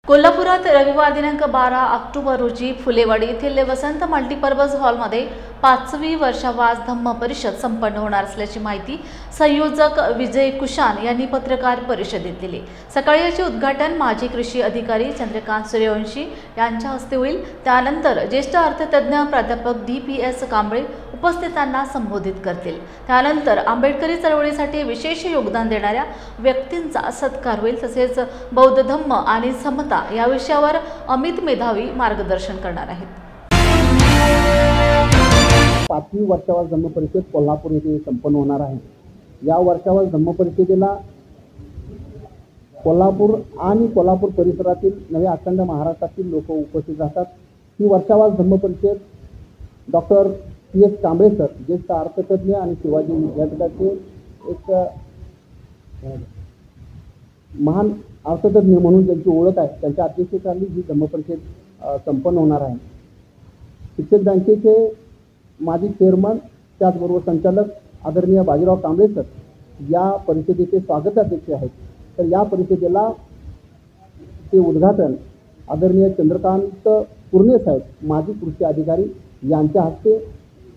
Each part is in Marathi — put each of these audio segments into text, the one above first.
कोल्हापुरात रविवार दिनांक 12 ऑक्टोबर रोजी फुलेवाडी येथील वसंत मल्टीपर्पज हॉलमध्ये 5वी वर्षावास धम्म परिषद संपन्न होणार असल्याची माहिती संयोजक विजय कुशान यांनी पत्रकार परिषदेत दिली। सकाळी याचे उद्घाटन माजी कृषी अधिकारी चंद्रकांत सूर्यवंशी यांच्या हस्ते होईल। त्यानंतर ज्येष्ठ अर्थतज्ञ प्राध्यापक DPS कांबळे उपस्थितांना संबोधित करतील। त्यानंतर आंबेडकरी चळवळीसाठी विशेष योगदान देणाऱ्या व्यक्तींचा सत्कार होईल। तसेच बौद्ध धम्म आणि समता या विषयावर अमित मेधावी मार्गदर्शन करणार आहेत। 5वी वर्षावास धम्म परिषद कोल्हापूर येथे संपन्न होणार आहे। या वर्षावास धम्म परिषदेला कोल्हापूर आणि कोल्हापूर परिसरातील नव्या अखंड महाराष्ट्रातील लोक उपस्थित राहतात। ही वर्षावास धम्म परिषद डॉक्टर PS कांबळे सर ज्येष्ठ अर्थतज्ञ आणि शिवाजी विद्यापीठाचे एक महान अर्थतज्ञ म्हणून ज्यांची ओळख आहे त्यांच्या अध्यक्षतेखाली ही धम्म परिषद संपन्न होणार आहे। शिक्षक बँकेचे माजी चेअरमन त्याचबरोबर संचालक आदरणीय बाजीराव कांबळे सर या परिषदेचे स्वागताध्यक्ष आहेत। तर या परिषदेला ते उद्घाटन आदरणीय चंद्रकांत पूर्णे साहेब माजी कृषी अधिकारी यांच्या हस्ते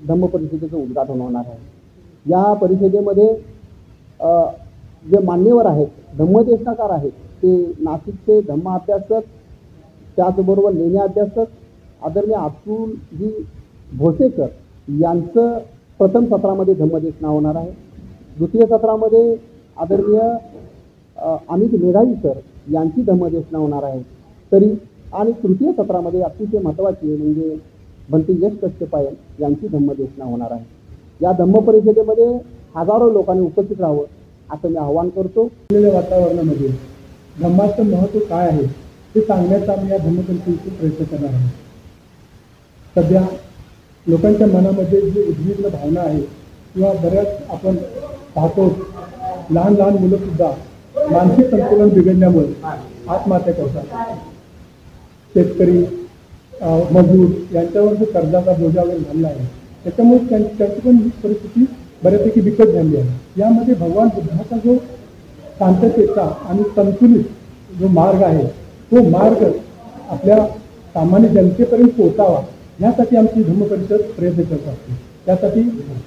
धम्म परिषदेचं उद्घाटन होणार आहे। या परिषदेमध्ये जे मान्यवर आहेत धम्मदेशनाकार आहेत ते नाशिकचे धम्म अभ्यासक त्याचबरोबर लेणी अभ्यासक आदरणीय अतुलजी भोसेकर यांचं प्रथम सत्रामध्ये धम्मदेशना होणार आहे। द्वितीय सत्रामध्ये आदरणीय अमित मेधावी सर यांची धम्मदेशना होणार आहे। तरी आणि तृतीय सत्रामध्ये अतिशय महत्त्वाची म्हणजे भंती यश कश्यपायन यांची धम्मदेशना होणार आहे। या धम्म परिषदेमध्ये हजारो लोकांनी उपस्थित राहावं असं मी आवाहन करतो। वातावरणामध्ये धम्माचं महत्त्व काय आहे ते सांगण्याचा मी या धम्म परिषदेचा प्रयत्न करणार आहे। सध्या लोकांच्या मनामध्ये जी उद्विग्न भावना आहे किंवा बऱ्याच आपण पाहतो लहान लहान मुलंसुद्धा मानसिक संतुलन बिघडल्यामुळे आत्महत्या करतात। शेतकरी मजूर यांच्यावर जो कर्जाचा बोजा वगैरे झालेला आहे त्याच्यामुळे त्यांची पण परिस्थिती बऱ्यापैकी बिकट झाली आहे। यामध्ये भगवान बुद्धाचा जो शांततेचा आणि संतुलित जो मार्ग आहे तो मार्ग आपल्या सामान्य जनतेपर्यंत पोहोचावा यासाठी आमची धम्म परिषद प्रयत्न करत असते। त्यासाठी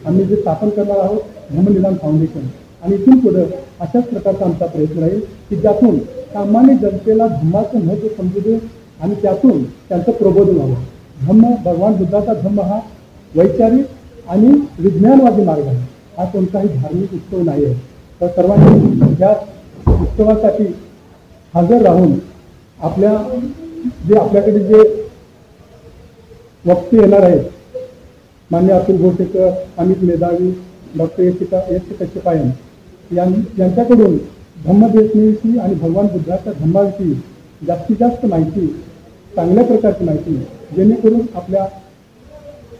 आम्ही जे स्थापन करणार आहोत धम्मनिदान फाउंडेशन आणि इथून पुढे अशाच प्रकारचा आमचा प्रयत्न राहील की ज्यातून सामान्य जनतेला धम्माचं महत्त्व समजू दे आणि त्यातून त्यांचं प्रबोधन व्हावं। धम्म भगवान बुद्धाचा धम्म हा वैचारिक आणि विज्ञानवादी मार्ग आहे। हा कोणताही धार्मिक उत्सव नाही आहे। तर सर्वांनी या उत्सवासाठी हजर राहून आपल्याकडे जे वक्ते येणार आहेत मान्य अतुल भोसेकर अमित मेधावी डॉक्टर एस कश्यपायन यांच्याकडून धम्मदेशनेविषयी आणि भगवान बुद्धाच्या धम्माविषयी जास्तीत जास्त माहिती चांगल्या प्रकारची माहिती जेणेकरून आपल्या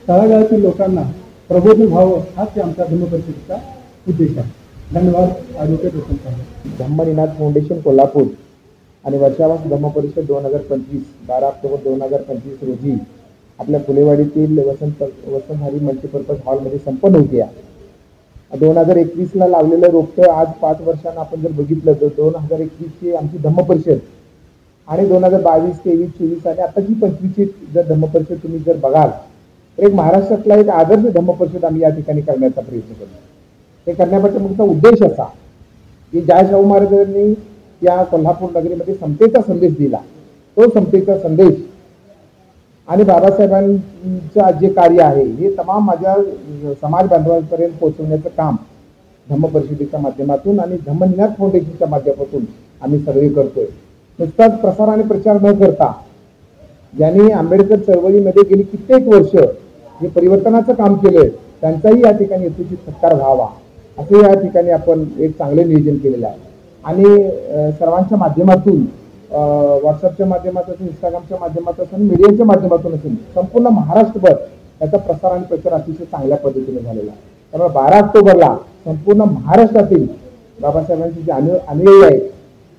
तळागाळातील लोकांना प्रबोधन व्हावं हाच आमच्या धम्म परिषदेचा उद्देश आहे। धन्यवाद। ॲडव्होकेट वसंत धम्मनिदान फाउंडेशन कोल्हापूर आणि वर्षावास धम्म परिषद 2025 12 ऑक्टोबर 2025 रोजी आपल्या फुलेवाडीतील वसंत मल्टीपर्पज हॉलमध्ये संपन्न होते। 2021ला लावलेलं रोपटं आज 5 वर्षांना आपण जर बघितलं तर 2021ची आमची धम्म परिषद आणि 2022, 23, 24 आणि आताची 25ची जर धम्म परिषद तुम्ही जर बघाल तर एक महाराष्ट्रातला एक आदर्श धम्म परिषद आम्ही या ठिकाणी करण्याचा प्रयत्न करतो। हे करण्यापासून मुख्य उद्देश असा की ज्या शाहू महाराजांनी या कोल्हापूर नगरीमध्ये समतेचा संदेश दिला तो समतेचा संदेश आणि बाबासाहेबांचं जे कार्य आहे हे तमाम माझ्या समाज बांधवांपर्यंत पोहोचवण्याचं काम धम्म परिषदेच्या माध्यमातून आणि धम्मनिदान फाउंडेशनच्या माध्यमातून आम्ही सगळे करतोय। नुसताच प्रसार आणि प्रचार न करता ज्यांनी आंबेडकर चळवळीमध्ये गेली कित्येक वर्ष जे परिवर्तनाचं काम केलंय त्यांचाही या ठिकाणी यथोचित सत्कार व्हावा असं या ठिकाणी आपण एक चांगले नियोजन केलेलं आहे। आणि सर्वांच्या माध्यमातून व्हॉट्सअपच्या माध्यमातून इंस्टाग्रामच्या माध्यमातून मीडियाच्या माध्यमातून असेल संपूर्ण महाराष्ट्रभर याचा प्रसार आणि प्रचार अतिशय चांगल्या पद्धतीने झालेला आहे। त्यामुळे 12 ऑक्टोबरला संपूर्ण महाराष्ट्रातील बाबासाहेबांचे जे अनुयायी आहेत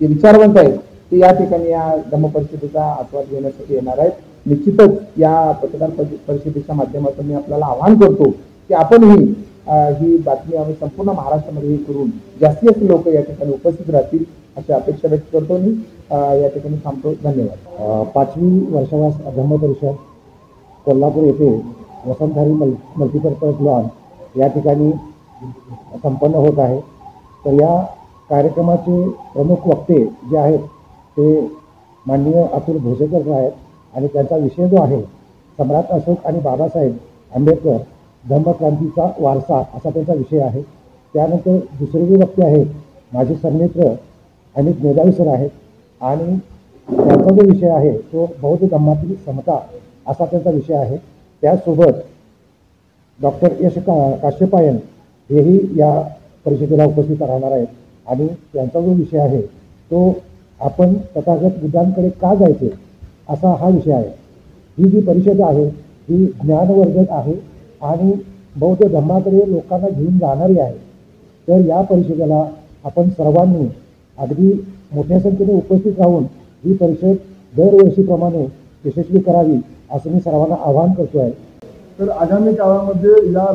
जे विचारवंत आहेत ते या ठिकाणी या धम्म परिषदेचा आस्वाद घेण्यासाठी येणार आहेत। निश्चितच या पत्रकार परिषदेच्या माध्यमातून मी आपल्याला आवाहन करतो की आपणही ही बातमी आम्ही संपूर्ण महाराष्ट्रामध्ये करून जास्तीत जास्त लोक या ठिकाणी उपस्थित राहतील अशी अपेक्षा व्यक्त करतो मी या ठिकाणी थांबतो. धन्यवाद. 5वी वर्षावास धम्म परिषद कोल्हापूर येथे वसंतधारी मल्टीपर्पज लॉन या ठिकाणी संपन्न होत आहे. तर या कार्यक्रमाचे प्रमुख वक्ते जे आहेत ते माननीय अतुल भोसेकर आहेत आणि त्यांचा विषय जो आहे सम्राट अशोक आणि बाबासाहेब आंबेडकर धम्मक्रांतीचा वारसा असा त्यांचा विषय आहे. त्यानंतर दुसरे जे वक्ते आहेत माझे सरमित्र अमित मेधावी सर आहेत आणि त्यांचा जो विषय आहे तो बौद्ध धम्मातील समता असा त्यांचा विषय आहे. त्यासोबत डॉक्टर यश काश्यपायन हेही या परिषदेला उपस्थित राहणार आहेत आणि त्यांचा जो विषय आहे तो आपण तथागत बुद्धांकडे का जायचे असा हा विषय आहे. ही जी परिषद आहे ही ज्ञानवर्धक आहे आणि बौद्ध धर्माकडे लोकांना घेऊन जाणारी आहे. तर या परिषदेला आपण सर्वांनी अगदी मोठ्या संख्येने उपस्थित राहून ही परिषद दरवर्षीप्रमाणे यशस्वी करावी असं मी सर्वांना आवाहन करतो आहे. तर आगामी काळामध्ये या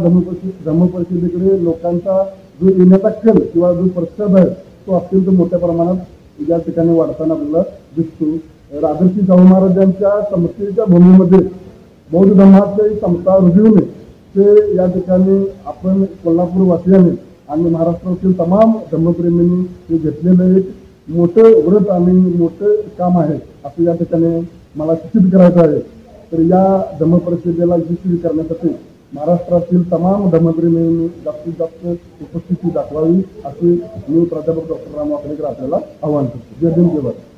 धम्मपरिषदेकडे लोकांचा जो येण्याचा कल किंवा जो प्रतिसाद आहे तो अत्यंत मोठ्या प्रमाणात या ठिकाणी वाढताना आपल्याला दिसतो. राजर्षी शाहू महाराजांच्या समतेच्या भूमीमध्ये बौद्ध धर्माची समता रुजविणे ते या ठिकाणी आपण कोल्हापूर वासियांनी आणि महाराष्ट्रातील तमाम धर्मप्रेमींनी हे घेतलेलं एक मोठं व्रत आणि मोठं काम आहे असं या ठिकाणी मला सूचित करायचं आहे. तर या धम्मपरिषदेला यशस्वी करण्यासाठी महाराष्ट्रातील तमाम धर्मप्रेमींनी जास्तीत जास्त उपस्थिती दाखवावी असे मी प्राध्यापक डॉक्टर राम वाकडेकर आपल्याला आवाहन करतो. जय भीम जय भारत.